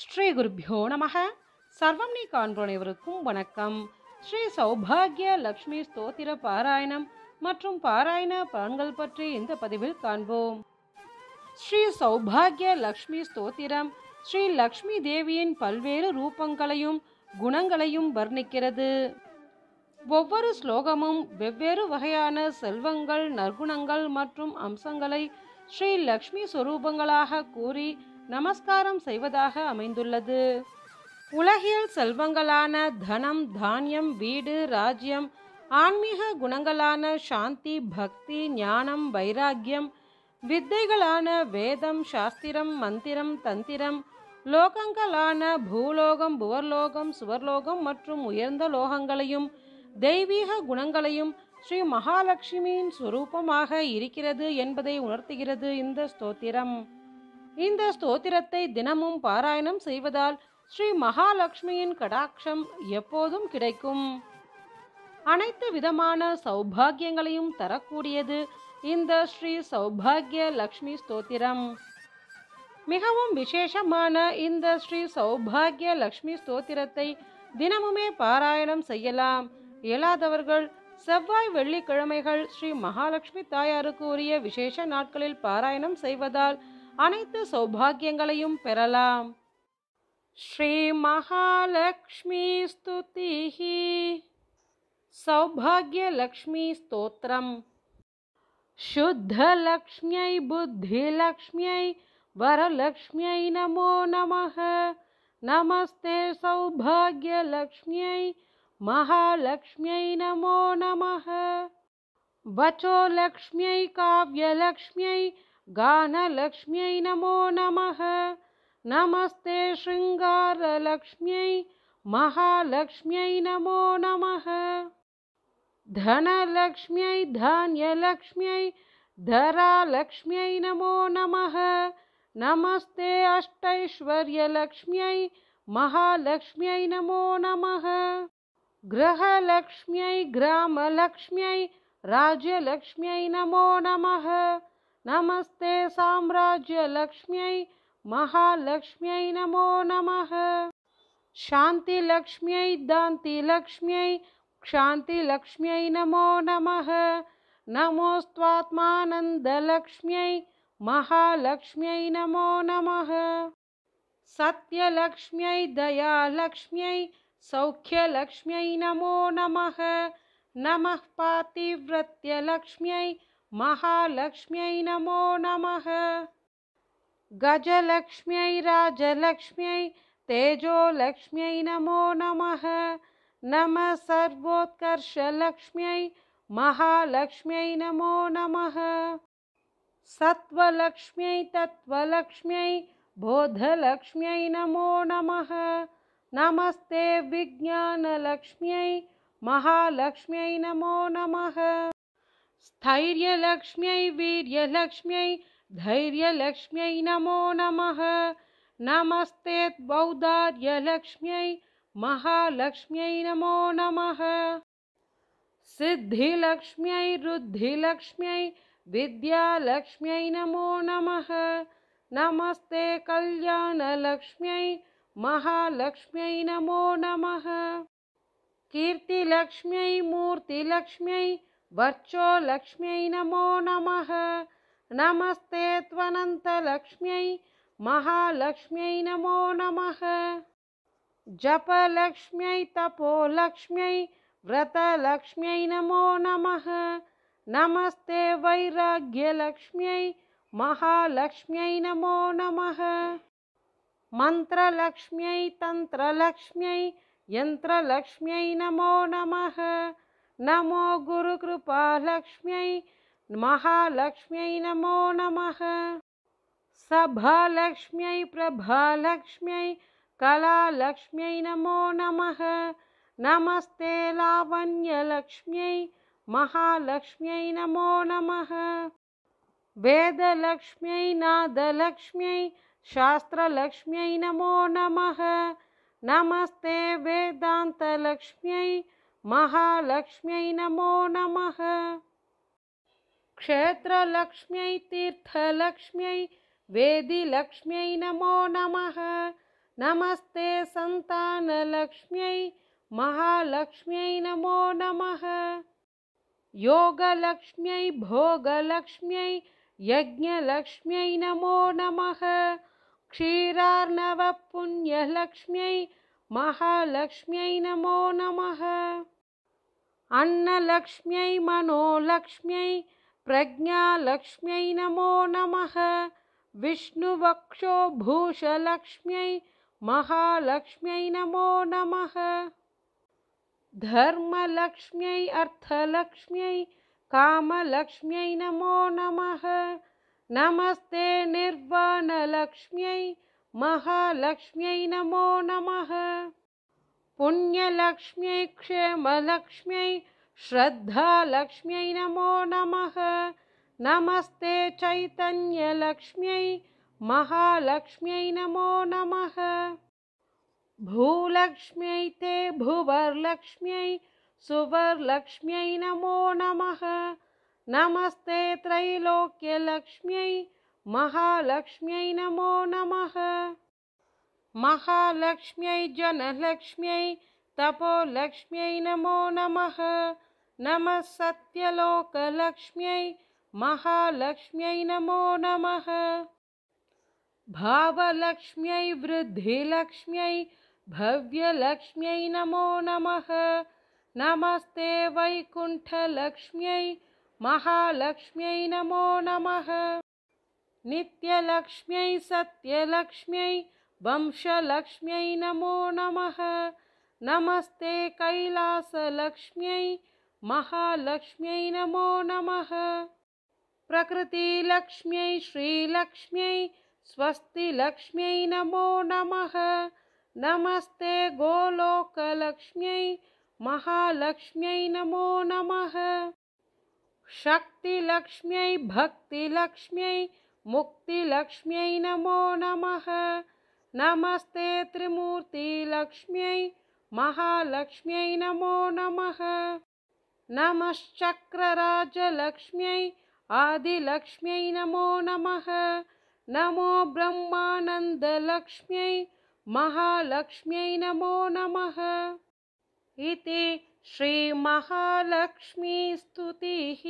ஸ்ரீ குருப்யோ நமः. சர்வம் நீ காண்போனைவருக்கும் வணக்கம். ஸ்ரீ சௌபாகிய லக்ஷ்மி ஸ்தோத்திர பாராயணம் மற்றும் பாராயண பலன்கள் பற்றி இந்த பதிவில் காண்போம். ஸ்ரீ சௌபாகிய லக்ஷ்மி ஸ்தோத்திரம் ஸ்ரீ லக்ஷ்மி தேவியின் பல்வேறு ரூபங்களையும் குணங்களையும் வர்ணிக்கிறது. ஒவ்வொரு ஸ்லோகமும் வெவ்வேறு வகையான செல்வங்கள், நற்குணங்கள் மற்றும் அம்சங்களை ஸ்ரீ லக்ஷ்மி சொரூபங்களாக கூறி நமஸ்காரம் செய்வதாக அமைந்துள்ளது. உலகியல் செல்வங்களான தனம், தானியம், வீடு, ராஜ்யம், ஆன்மீக குணங்களான சாந்தி, பக்தி, ஞானம், வைராக்கியம், வித்தைகளான வேதம், சாஸ்திரம், மந்திரம், தந்திரம், லோகங்களான பூலோகம், புவர்லோகம், சுவர்லோகம் மற்றும் உயர்ந்த லோகங்களையும் தெய்வீக குணங்களையும் ஸ்ரீ மகாலட்சுமியின் சுரூபமாக இருக்கிறது என்பதை உணர்த்துகிறது இந்த ஸ்தோத்திரம். இந்த ஸ்தோத்திரத்தை தினமும் பாராயணம் செய்வதால் ஸ்ரீ மகாலட்சுமியின் கடாட்சம் எப்போதும் கிடைக்கும். அனைத்து விதமான சௌபாகியங்களையும் தரக்கூடியது இந்த ஸ்ரீ சௌபாகிய லக்ஷ்மி ஸ்தோத்திரம். மிகவும் விசேஷமான இந்த ஸ்ரீ சௌபாகிய லக்ஷ்மி ஸ்தோத்திரத்தை தினமுமே பாராயணம் செய்யலாம். இயலாதவர்கள் செவ்வாய், வெள்ளிக்கிழமைகள் ஸ்ரீ மகாலட்சுமி தாயாருக்கு உரிய விசேஷ நாட்களில் பாராயணம் செய்வதால் அனைத்து சௌபாகியங்களையும் பெறலாம். ஸ்ரீ மகாலட்சுமி ஸ்துதிஹி. சௌபாகிய லக்ஷ்மி ஸ்தோத்திரம். शुद्धलक्ष्म्यै बुद्धिलक्ष्म्यै वरलक्ष्म्यै नमो नमः. नमस्ते सौभाग्यलक्ष्म्यै महालक्ष्म्यै नमो नमः. वचोलक्ष्म्यै काव्यलक्ष्म्यै गानलक्ष्म्यै नमो नमः. नमस्ते शृङ्गारलक्ष्म्यै महालक्ष्म्यै नमो नमः. धनलक्ष्म्यै धान्यलक्ष्म्यै धरालक्ष्म्यै नमो नमः. नमस्ते अष्टैश्वर्यलक्ष्म्यै महालक्ष्म्यै नमो नमः. गृहलक्ष्म्यै ग्रामलक्ष्म्यै राज्यलक्ष्म्यै नमो नमः. नमस्ते साम्राज्यलक्ष्म्यै महालक्ष्म्यै नमो नमः. शान्तिलक्ष्म्यै दान्तिलक्ष्म्यै क्षान्तिलक्ष्म्यै नमो नमः. नमोस्त्वात्मानन्दलक्ष्म्यै महालक्ष्म्यै नमो नमः. सत्यलक्ष्म्यै दयालक्ष्म्यै सौख्यलक्ष्म्यै नमो नमः. नमः पातिव्रत्यलक्ष्म्यै महालक्ष्म्यै नमो नमः. गजलक्ष्म्यै राजलक्ष्म्यै तेजोलक्ष्म्यै नमो नमः. नमः सर्वोत्कर्षलक्ष्म्यै महालक्ष्म्यै नमो नमः. सत्त्वलक्ष्म्यै तत्त्वलक्ष्म्यै बोधलक्ष्म्यै नमो नमः. नमस्ते विज्ञानलक्ष्म्यै महालक्ष्म्यै नमो नमः. स्थैर्यलक्ष्म्यै वीर्यलक्ष्म्यै धैर्यलक्ष्म्यै नमो नमः. नमस्ते औदार्यलक्ष्म्यै महालक्ष्म्यै नमो नमः. सिद्धिलक्ष्म्यै रुद्धिलक्ष्म्यै विद्यालक्ष्म्यै नमो नमः. नमस्ते कल्याणलक्ष्म्यै महालक्ष्म्यै नमो नमः. कीर्तिलक्ष्म्यै मूर्तिलक्ष्म्यै वर्चोलक्ष्म्यै नमो नमः. नमस्ते त्वनन्तलक्ष्म्यै महालक्ष्म्यै नमो नमः. जपलक्ष्म्यै तपोलक्ष्म्यै व्रतलक्ष्म्यै नमो नमः. नमस्ते वैराग्यलक्ष्म्यै महालक्ष्म्यै नमो नमः. मन्त्रलक्ष्म्यै तन्त्रलक्ष्म्यै यन्त्रलक्ष्म्यै नमो नमः. नमो गुरुकृपालक्ष्म्यै महालक्ष्म्यै नमो नमः. सभालक्ष्म्यै प्रभालक्ष्म्यै कलालक्ष्म्यै नमो नमः. नमस्ते लावण्यलक्ष्म्यै महालक्ष्म्यै नमो नमः. वेदलक्ष्म्यै नादलक्ष्म्यै शास्त्रलक्ष्म्यै नमो नमः. नमस्ते वेदान्तलक्ष्म्यै महालक्ष्म्यै नमो नमः. क्षेत्रलक्ष्म्यै तीर्थलक्ष्म्यै वेदिलक्ष्म्यै नमो नमः. नमस्ते सन्तानलक्ष्म्यै महालक्ष्म्यै नमो नमः। योगलक्ष्म्यै भोगलक्ष्म्यै यज्ञलक्ष्म्यै नमो नमः। क्षीरार्णवपुण्यलक्ष्म्यै महालक्ष्म्यै नमो नमः। अन्नलक्ष्म्यै मनोलक्ष्म्यै प्रज्ञालक्ष्म्यै नमो नमः। विष्णुवक्षोभूषलक्ष्म्यै महालक्ष्म्यै नमो नमः। धर्मलक्ष्म्यै अर्थलक्ष्म्यै कामलक्ष्म्यै नमो नमः। नमस्ते निर्वाणलक्ष्म्यै महालक्ष्म्यै नमो नमः। पुण्यलक्ष्म्यै क्षेमलक्ष्म्यै श्रद्धालक्ष्म्यै नमो नमः। नमस्ते चैतन्यलक्ष्म्यै महालक्ष्म्यै नमो नमः। भूलक्ष्म्यै ते भुवर्लक्ष्म्यै सुवर्लक्ष्म्यै नमो नमः। नमस्ते त्रैलोक्यलक्ष्म्यै महालक्ष्म्यै नमो नमः। महालक्ष्म्यै जनलक्ष्म्यै तपोलक्ष्म्यै नमो नमः। नमः सत्यलोकलक्ष्म्यै महालक्ष्म्यै नमो नमः। भावलक्ष्म्यै वृद्धिलक्ष्म्यै भव्यलक्ष्म्यै नमो नमः। नमस्ते वैकुण्ठलक्ष्म्यै महालक्ष्म्यै नमो नमः। नित्यलक्ष्म्यै सत्यलक्ष्म्यै वंशलक्ष्म्यै नमो नमः। नमस्ते कैलासलक्ष्म्यै महालक्ष्म्यै नमो नमः। प्रकृतिलक्ष्म्यै श्रीलक्ष्म्यै स्वस्तिलक्ष्म्यै नमो नमः। नमस्ते गोलोकलक्ष्म्यै महालक्ष्म्यै नमो नमः। शक्तिलक्ष्म्यै भक्तिलक्ष्म्यै मुक्तिलक्ष्म्यै नमो नमः। नमस्ते त्रिमूर्तिलक्ष्म्यै महालक्ष्म्यै नमो नमः। नमश्चक्रराजलक्ष्म्यै आदिलक्ष्म्यै नमो नमः। नमो ब्रह्मानन्दलक्ष्म्यै महालक्ष्म्यै नमो नमः। इति श्रीमहालक्ष्मीस्तुतिः।